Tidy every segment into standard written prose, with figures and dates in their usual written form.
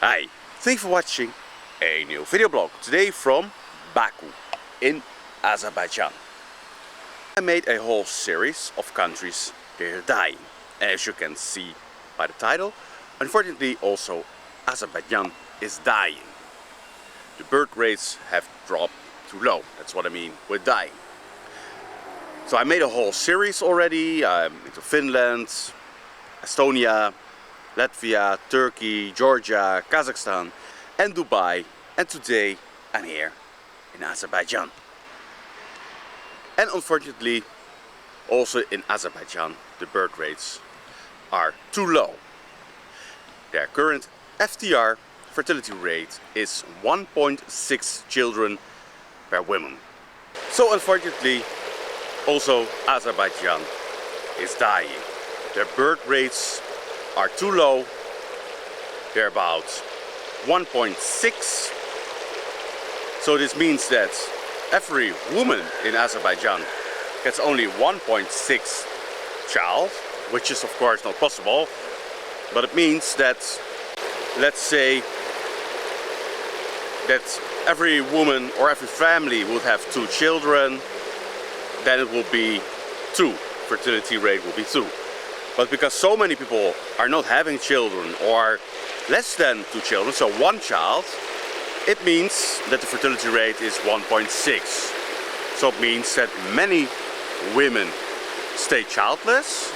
Hi, thanks for watching a new video blog. Today from Baku in Azerbaijan. I made a whole series of countries that are dying. As you can see by the title, unfortunately also Azerbaijan is dying. The birth rates have dropped too low. That's what I mean with dying. So I made a whole series already. I'm into Finland, Estonia, Latvia, Turkey, Georgia, Kazakhstan and Dubai, and today I'm here in Azerbaijan. And unfortunately also in Azerbaijan the birth rates are too low. Their current FTR fertility rate is 1.6 children per woman. So unfortunately also Azerbaijan is dying. Their birth rates are too low. They're about 1.6. So this means that every woman in Azerbaijan gets only 1.6 child, which is of course not possible, but it means that, let's say that every woman or every family would have 2 children, then it will be 2. Fertility rate will be 2. But because so many people are not having children or less than 2 children, so 1 child, it means that the fertility rate is 1.6. So it means that many women stay childless,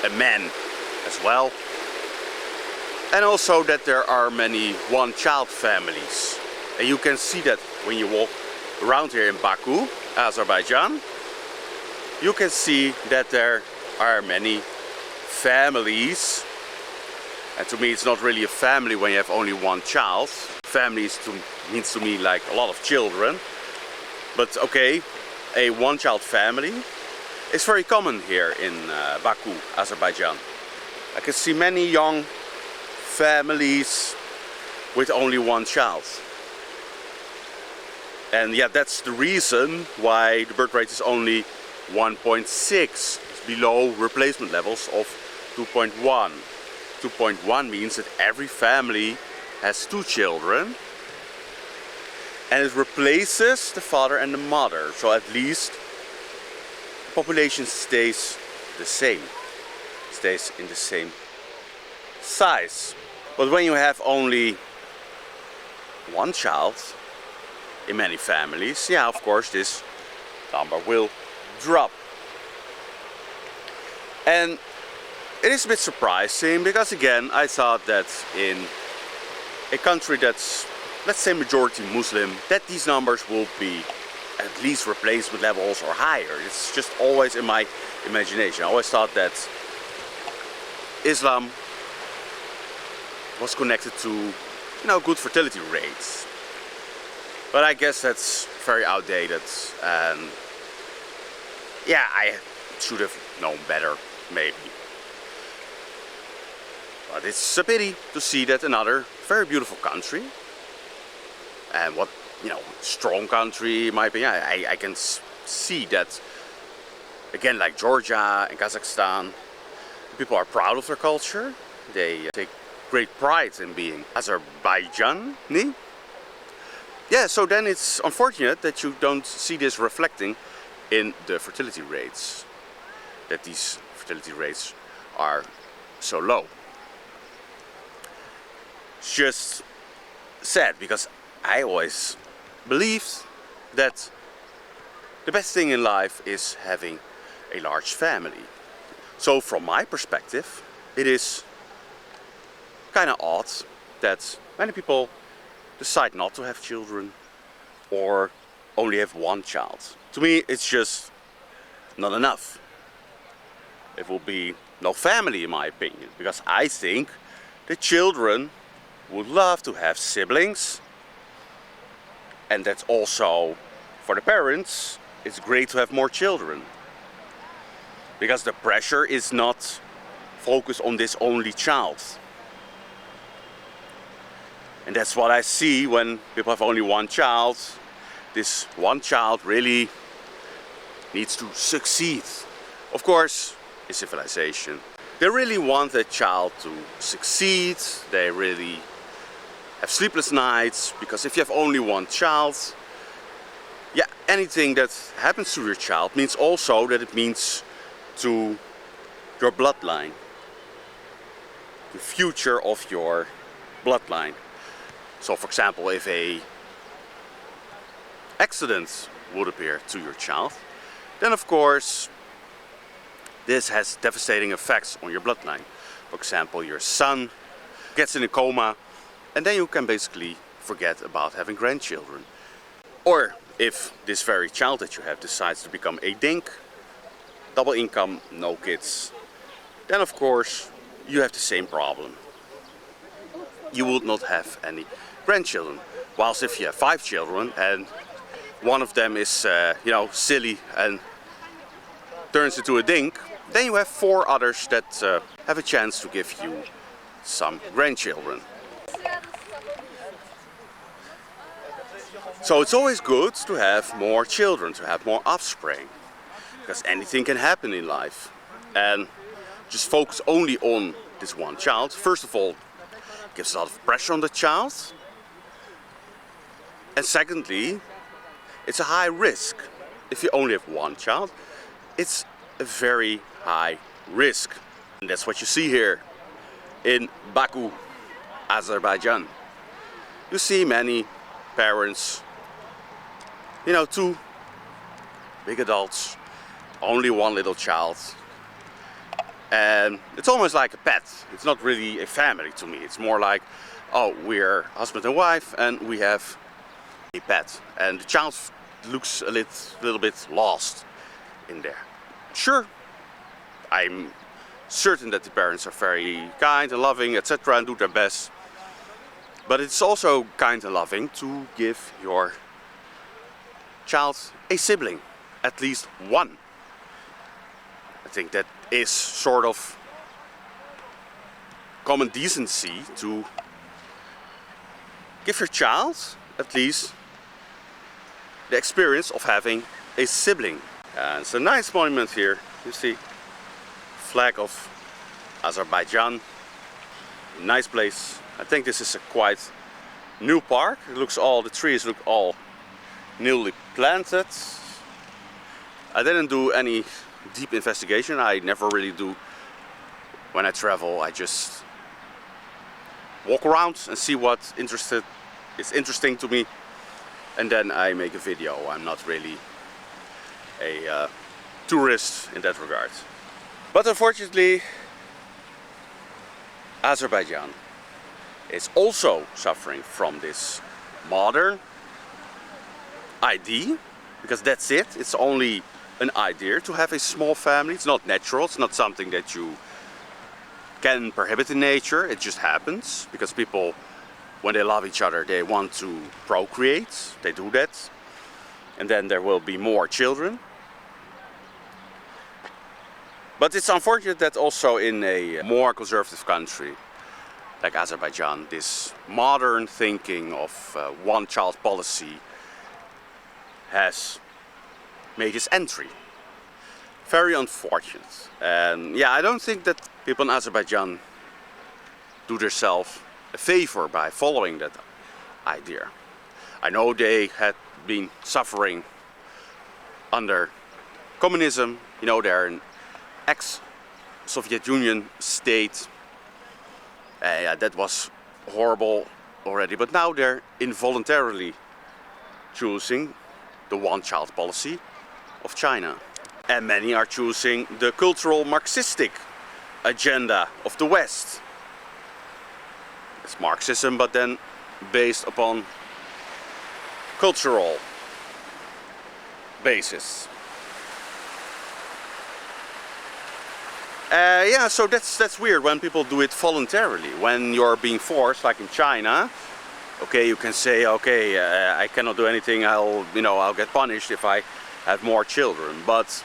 and men as well. And also that there are many one-child families. And you can see that when you walk around here in Baku, Azerbaijan. You can see that there are many families, and to me it's not really a family when you have only 1 child. Families means to me like a lot of children, but okay, a one-child family is very common here in Baku, Azerbaijan. I can see many young families with only 1 child. And yeah, that's the reason why the birth rate is only 1.6, below replacement levels of 2.1. 2.1 means that every family has 2 children and it replaces the father and the mother, so at least the population stays the same, stays in the same size. But when you have only 1 child in many families, yeah, of course this number will drop. And it is a bit surprising because again I thought that in a country that's, let's say, majority Muslim, that these numbers will be at least replacement levels or higher. It's just always in my imagination. I always thought that Islam was connected to, you know, good fertility rates. But I guess that's very outdated, and yeah, I should have known better, maybe. But it's a pity to see that another very beautiful country, and what, you know, strong country in my opinion, I can see that, again, like Georgia and Kazakhstan, people are proud of their culture. They take great pride in being Azerbaijani. Yeah, so then it's unfortunate that you don't see this reflecting in the fertility rates, that these fertility rates are so low. It's just sad because I always believed that the best thing in life is having a large family. So from my perspective, it is kind of odd that many people decide not to have children or only have 1 child. To me it's just not enough. It will be no family in my opinion, because I think the children would love to have siblings, and that's also for the parents, it's great to have more children, because the pressure is not focused on this only child. And that's what I see when people have only 1 child. This 1 child really needs to succeed. Of course, in civilization, they really want their child to succeed. They really have sleepless nights, because if you have only one child, yeah, anything that happens to your child means also that it means to your bloodline, the future of your bloodline. So for example, if a accident would appear to your child, then of course this has devastating effects on your bloodline. For example, your son gets in a coma, and then you can basically forget about having grandchildren. Or if this very child that you have decides to become a dink, double income, no kids, then of course you have the same problem. You would not have any grandchildren. Whilst if you have 5 children and one of them is silly and turns into a dink, then you have 4 others that have a chance to give you some grandchildren. So it's always good to have more children, to have more offspring, because anything can happen in life. And just focus only on this one child, first of all, gives a lot of pressure on the child. And secondly, it's a high risk. If you only have one child, it's a very high risk. And that's what you see here in Baku, Azerbaijan. You see many parents, 2 big adults, only one little child. And it's almost like a pet. It's not really a family to me. It's more like, oh, we're husband and wife and we have a pet. And the child looks a little bit lost in there. Sure, I'm certain that the parents are very kind and loving, etc., and do their best. But it's also kind and loving to give your child a sibling, at least one. I think that is sort of common decency, to give your child at least the experience of having a sibling. And it's a nice monument here. You see, flag of Azerbaijan. Nice place. I think this is a quite new park. The trees look all newly planted. I didn't do any deep investigation. I never really do when I travel. I just walk around and see what is interesting to me, and then I make a video. I'm not really a tourist in that regard. But unfortunately, Azerbaijan is also suffering from this modern idea, because that's it. It's only an idea to have a small family. It's not natural. It's not something that you can prohibit in nature. It just happens because people, when they love each other, they want to procreate. They do that, and then there will be more children. But it's unfortunate that also in a more conservative country like Azerbaijan, this modern thinking of one-child policy has made its entry. Very unfortunate. And yeah, I don't think that people in Azerbaijan do themselves a favor by following that idea. I know they had been suffering under communism. They're an ex-Soviet Union state. That was horrible already, but now they're involuntarily choosing the one-child policy of China. And many are choosing the cultural Marxistic agenda of the West. It's Marxism, but then based upon cultural basis. Yeah, so that's weird when people do it voluntarily. When you're being forced, like in China, okay, you can say, okay, I cannot do anything. I'll get punished if I have more children. But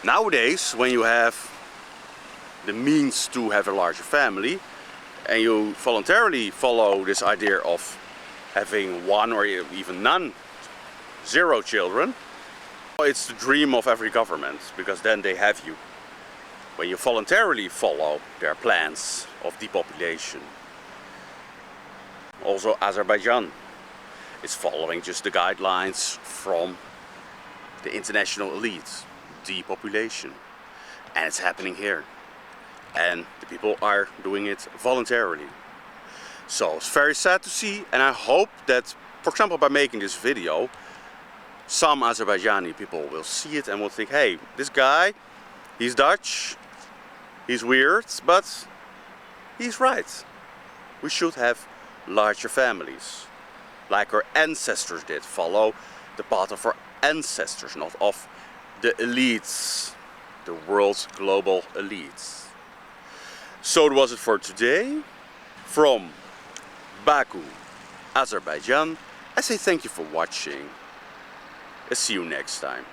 nowadays, when you have the means to have a larger family, and you voluntarily follow this idea of having one or even none, 0 children, it's the dream of every government, because then they have you. When you voluntarily follow their plans of depopulation. also Azerbaijan is following just the guidelines from the international elite, depopulation, and it's happening here, and the people are doing it voluntarily. So it's very sad to see, and I hope that, for example, by making this video, some Azerbaijani people will see it and will think, hey, this guy, he's Dutch, he's weird, but he's right. We should have larger families, like our ancestors did. Follow the path of our ancestors, not of the elites, the world's global elites. So that was it for today. From Baku, Azerbaijan, I say thank you for watching. I'll see you next time.